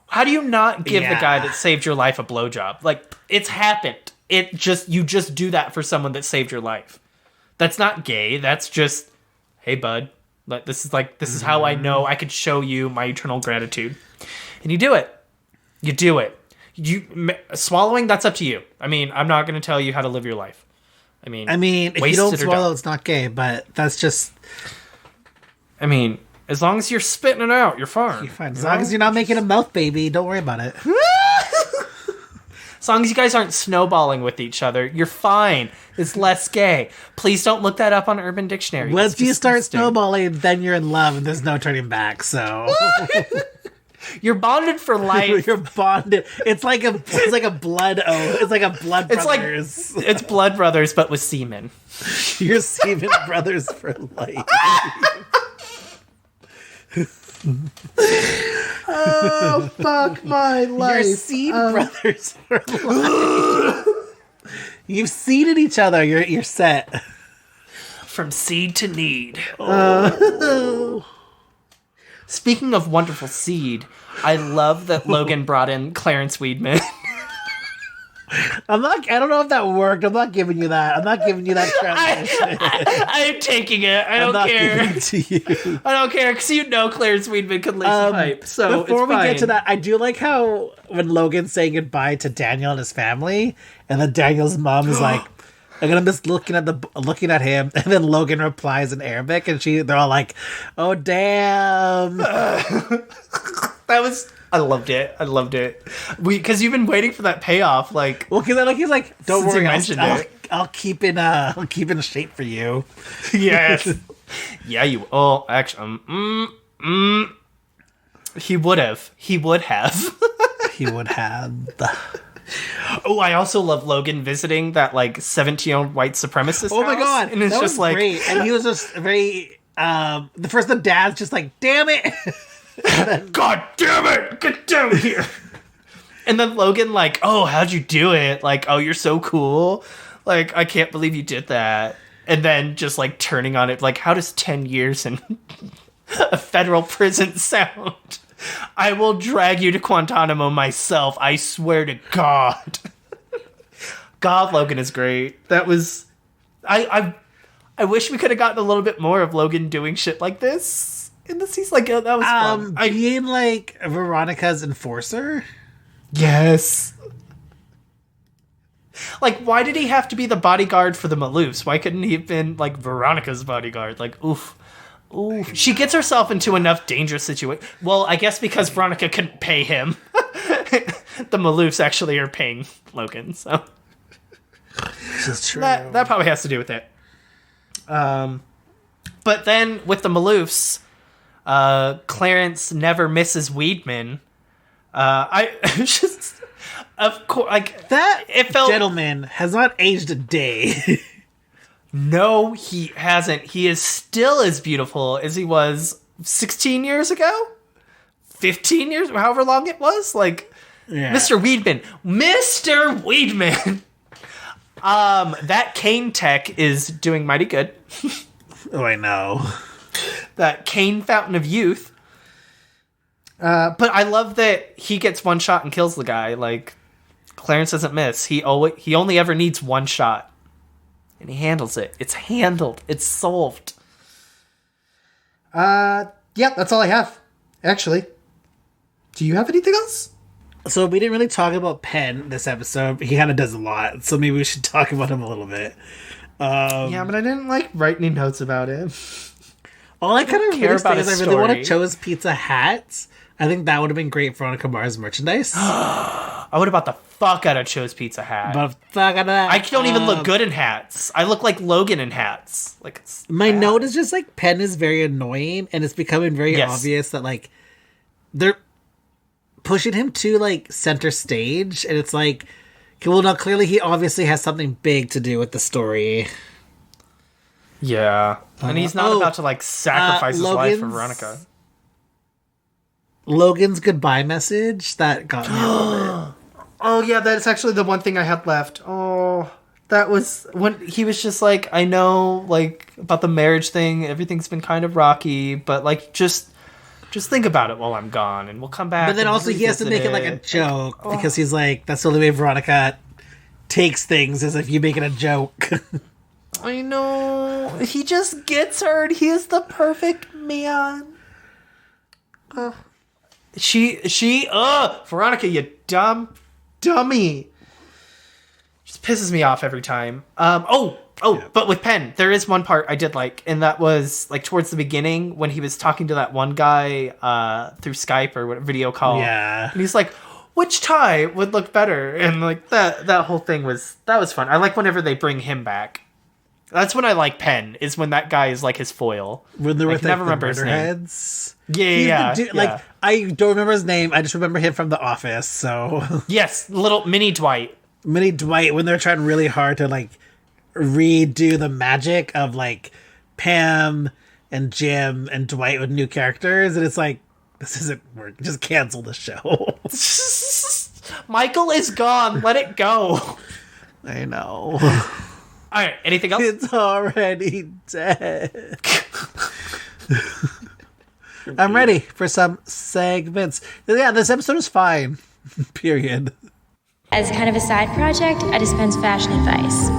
How do you not give the guy that saved your life a blowjob? Like, it's happened. You just do that for someone that saved your life. That's not gay. That's just, hey, bud. This is how I know I could show you my eternal gratitude. And you do it. You do it. Swallowing, that's up to you. I mean, I'm not going to tell you how to live your life. I mean, if you don't swallow, it's not gay, but that's just... I mean, as long as you're spitting it out, you're fine. You're fine. As long as you're not making a mouth baby, don't worry about it. As long as you guys aren't snowballing with each other, you're fine. It's less gay. Please don't look that up on Urban Dictionary. Once you start snowballing, then you're in love and there's no turning back, so... You're bonded for life. You're bonded. It's like a blood oath. It's like a blood brothers. It's blood brothers, but with semen. You're semen brothers for life. Oh, fuck my life. You're seed brothers for life. You've seeded each other. You're set. From seed to need. Oh. Speaking of wonderful seed, I love that Logan brought in Clarence Weedman. I don't know if that worked. I'm not giving you that. I'm not giving you that transition. I'm taking it. I don't care. Giving it to you. I don't care because Clarence Weedman could lay some pipe. So before we get to that, I do like how when Logan's saying goodbye to Daniel and his family, and then Daniel's mom is like, "I'm gonna miss looking at him," and then Logan replies in Arabic, and they're all like, "Oh damn!" I loved it. Because you've been waiting for that payoff, like. Well, because he's like, "Don't worry, I'll keep in shape for you." Yes. Yeah, you. Oh, actually, he would have. He would have. Oh, I also love Logan visiting that 17-year-old white supremacist. Oh my god, and it's just great. And he was just very. The dad's just like, damn it. God damn it! Get down here! And then Logan, oh, how'd you do it? Oh, you're so cool. I can't believe you did that. And then just, turning on it, how does 10 years in a federal prison sound? I will drag you to Guantanamo myself. I swear to God. God, Logan is great. That was... I wish we could have gotten a little bit more of Logan doing shit like this. In the season, that was fun. Being Veronica's enforcer? Yes. Why did he have to be the bodyguard for the Maloofs? Why couldn't he have been, Veronica's bodyguard? Oof. She gets herself into enough dangerous situations. Well, I guess because Veronica couldn't pay him. The Maloofs actually are paying Logan, so. This is true. That probably has to do with it. But then, with the Maloofs... Clarence never misses Weedman. Of course, that gentleman has not aged a day. No, he hasn't. He is still as beautiful as he was 16 years ago, 15 years, however long it was. Mr. Weedman. That cane tech is doing mighty good. Oh, I know. That cane fountain of youth. But I love that he gets one shot and kills the guy. Clarence doesn't miss. He only ever needs one shot. And he handles it. It's handled. It's solved. Yeah, that's all I have. Actually. Do you have anything else? So we didn't really talk about Penn this episode. He kind of does a lot. So maybe we should talk about him a little bit. Yeah, but I didn't write any notes about him. All I kind of really say is I really want a Cho's Pizza hat. I think that would have been great Veronica Mars merchandise. I would have bought the fuck out of Cho's Pizza hat. But fuck out of that. I don't even look good in hats. I look like Logan in hats. My note is just Penn is very annoying, and it's becoming very obvious that they're pushing him to center stage, and it's okay, well, now clearly he obviously has something big to do with the story. Yeah. And he's not about to, like, sacrifice his life for Veronica. Logan's goodbye message, that got me a little bit. Oh, yeah, that's actually the one thing I had left. Oh, that was when he was just like, I know, like, about the marriage thing, everything's been kind of rocky, but, like, just think about it while I'm gone, and we'll come back. But then also he has to make it like a joke, because he's like, that's the only way Veronica takes things, is if you make it a joke. I know. He just gets her, and he is the perfect man. Veronica, you dummy. Just pisses me off every time. But with Penn, there is one part I did like, and that was like towards the beginning when he was talking to that one guy through Skype or video call. Yeah. And he's like, which tie would look better? And like that whole thing was fun. I like whenever they bring him back. That's when I like Penn, is when that guy is like his foil. When they were never remember his name. heads. Yeah. Like, I don't remember his name. I just remember him from The Office. So yes, little mini Dwight. Mini Dwight, when they're trying really hard to like redo the magic of like Pam and Jim and Dwight with new characters, and it's like, this isn't working. Just cancel the show. Michael is gone. Let it go. I know. All right. Anything else? It's already dead. I'm ready for some segments. Yeah, this episode is fine. Period. As kind of a side project, I dispense fashion advice.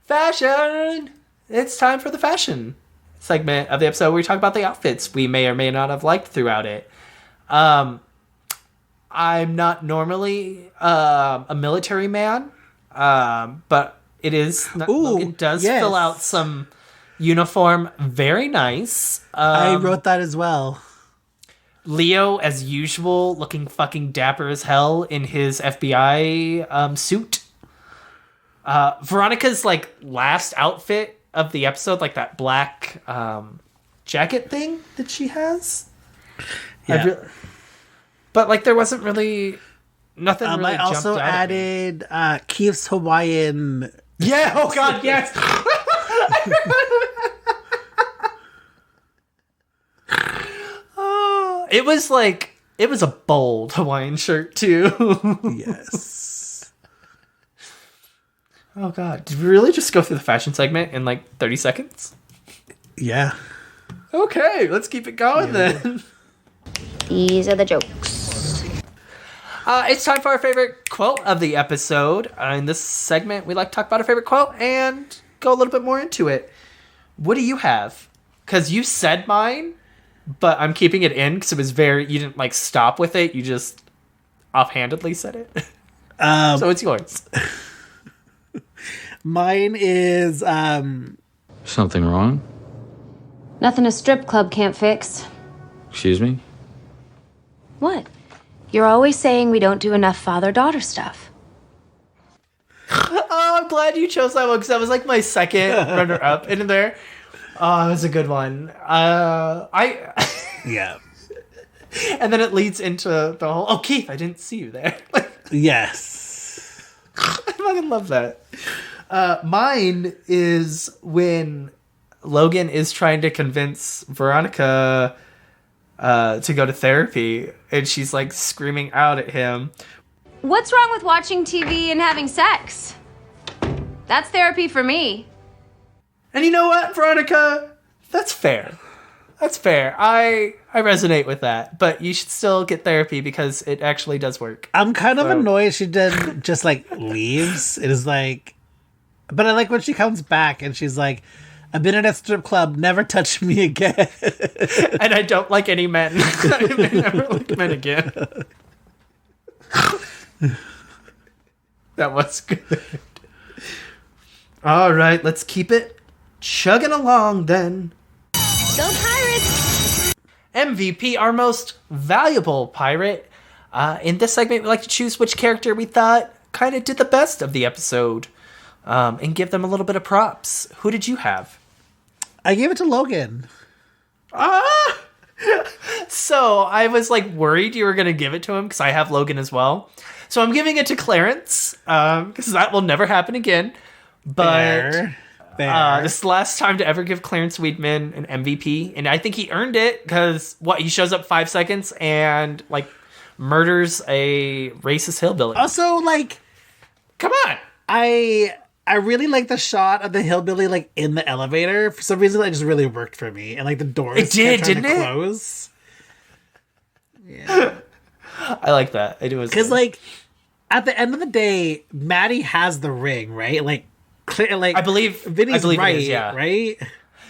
Fashion! It's time for the fashion segment of the episode where we talk about the outfits we may or may not have liked throughout it. I'm not normally a military man, but it is. Logan does fill out some uniform very nice. I wrote that as well. Leo, as usual, looking fucking dapper as hell in his FBI suit. Veronica's like last outfit of the episode, like that black jacket thing that she has. Yeah. But like there wasn't really nothing really I also jumped out added Keith's Hawaiian. Yeah, oh god, yes. It was a bold Hawaiian shirt too. Yes. Oh god, did we really just go through the fashion segment in like 30 seconds? Yeah. Okay, let's keep it going then. These are the jokes. It's time for our favorite quote of the episode. In this segment, we like to talk about our favorite quote and go a little bit more into it. What do you have? Because you said mine, but I'm keeping it in because it was you didn't like stop with it. You just offhandedly said it. So it's yours. Mine is Something wrong? Nothing a strip club can't fix. Excuse me? What? You're always saying we don't do enough father-daughter stuff. Oh, I'm glad you chose that one because that was like my second runner-up in there. Oh, that was a good one. yeah. And then it leads into the whole. Oh, Keith, I didn't see you there. Yes. I fucking love that. Mine is when Logan is trying to convince Veronica to go to therapy, and she's like screaming out at him. What's wrong with watching TV and having sex? That's therapy for me. And you know what, Veronica? That's fair. That's fair. I resonate with that. But you should still get therapy because it actually does work. I'm kind of annoyed she didn't just like leaves. It is like, but I like when she comes back and she's like, I've been in a strip club, never touch me again. And I don't like any men. I may never like men again. That was good. All right, let's keep it chugging along then. Go Pirates! MVP, our most valuable pirate. In this segment, we like to choose which character we thought kind of did the best of the episode and give them a little bit of props. Who did you have? I gave it to Logan. So I was like worried you were going to give it to him because I have Logan as well. So I'm giving it to Clarence because that will never happen again. But This is the last time to ever give Clarence Weedman an MVP, and I think he earned it because he shows up 5 seconds and like murders a racist hillbilly. Also, like, come on, I really like the shot of the hillbilly like in the elevator. For some reason, that just really worked for me, and like the doors didn't it? Close. Yeah, I like that. It was because like at the end of the day, Maddie has the ring, right? Like. I believe Vinny's right, it is, yeah. right?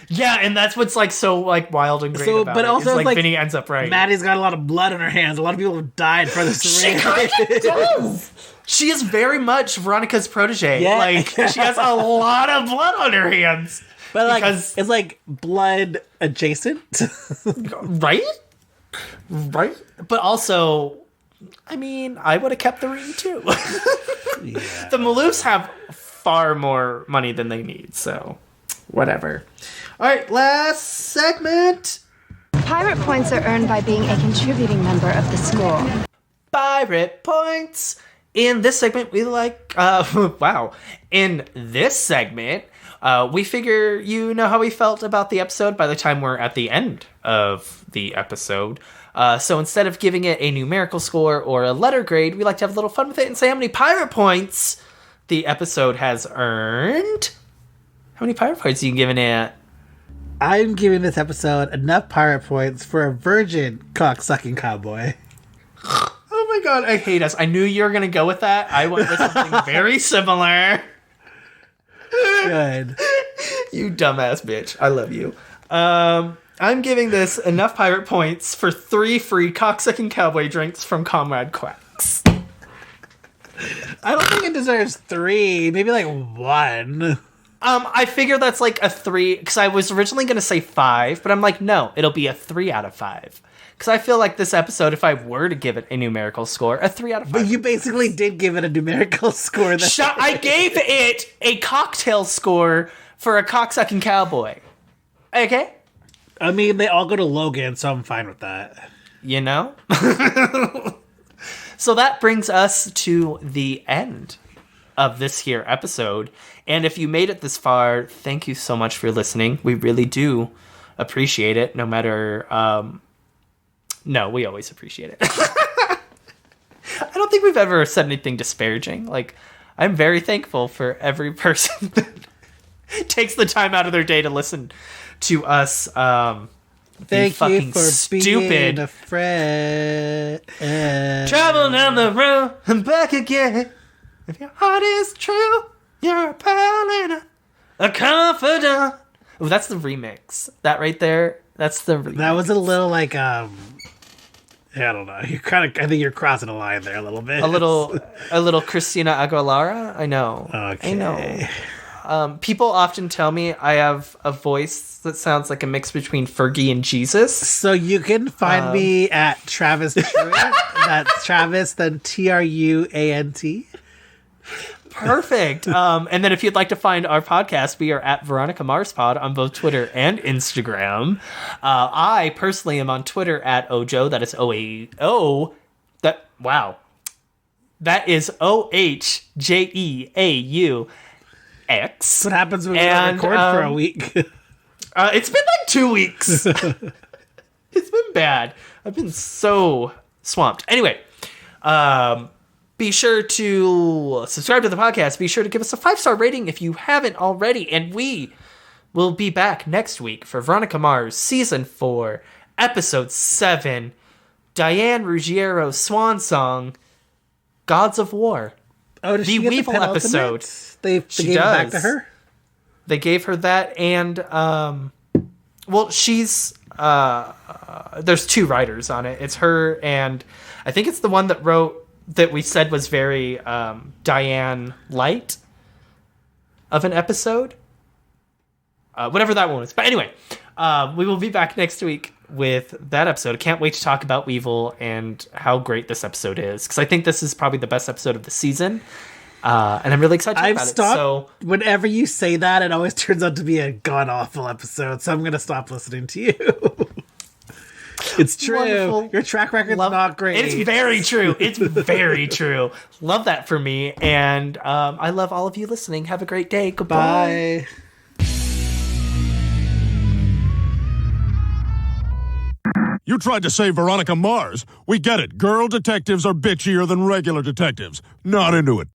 Yeah, and that's what's like so like wild and great about but it. also It's like Vinny ends up right. Maddie's got a lot of blood on her hands. A lot of people have died for this ring. She does. She is very much Veronica's protege. Yeah. Like she has a lot of blood on her hands. But like it's like blood adjacent. Right? Right? But also, I mean, I would have kept the ring too. Yeah. The Maloofs have far more money than they need, so whatever. All right, last segment. Pirate points are earned by being a contributing member of the school. Pirate points. In this segment, we like In this segment, we figure you know how we felt about the episode by the time we're at the end of the episode. So instead of giving it a numerical score or a letter grade, we like to have a little fun with it and say how many pirate points the episode has earned. How many pirate points are you giving it? I'm giving this episode enough pirate points for a virgin cocksucking cowboy. Oh my god, I hate us. I knew you were going to go with that. I went with something very similar. Good. You dumbass bitch. I love you. I'm giving this enough pirate points for 3 free Cocksucking Cowboy drinks from Comrade Quacks. I don't think it deserves 3. Maybe like 1. I figure that's like a 3, because I was originally going to say 5, but I'm like, no, it'll be a 3 out of 5. Because I feel like this episode, if I were to give it a numerical score, a 3 out of 5. But you basically did give it a numerical score. I gave it a cocktail score for a cocksucking cowboy. Okay? I mean, they all go to Logan, so I'm fine with that. You know? So that brings us to the end of this here episode. And if you made it this far, thank you so much for listening. We really do appreciate it, no matter... No, we always appreciate it. I don't think we've ever said anything disparaging. Like, I'm very thankful for every person that takes the time out of their day to listen to us. Thank you for stupid. being a friend. Travel down the road and back again. If your heart is true, you're a pal and a confidant. Oh, that's the remix. That right there, that's the remix. That was a little like, I don't know. I think you're crossing a line there a little bit. A little Christina Aguilera. I know. Okay. I know. People often tell me I have a voice that sounds like a mix between Fergie and Jesus. So you can find me at Travis Truant. That's Travis, then Truant. Perfect. And then if you'd like to find our podcast, we are at Veronica Marspod on both Twitter and Instagram. I personally am on Twitter at Ojo. That is OAO. That is OHJEAU. X. What happens when we don't record for a week? It's been like 2 weeks. It's been bad. I've been so swamped. Anyway, be sure to subscribe to the podcast. Be sure to give us a 5-star rating if you haven't already. And we will be back next week for Veronica Mars Season 4, Episode 7, Diane Ruggiero's swan song, Gods of War. Oh, does the she get Weevil the penultimate? episode. They gave it back to her? They gave her that, and she's there's 2 writers on it. It's her, and I think it's the one that wrote that we said was very Diane light of an episode. Whatever that one was. But anyway, we will be back next week with that episode. I can't wait to talk about Weevil and how great this episode is, because I think this is probably the best episode of the season. And I'm really excited about it. So whenever you say that, it always turns out to be a god-awful episode, so I'm going to stop listening to you. It's true. Wonderful. Your track record's not great. It's very true. It's very true. Love that for me. And I love all of you listening. Have a great day. Goodbye. Bye. You tried to say Veronica Mars. We get it. Girl detectives are bitchier than regular detectives. Not into it.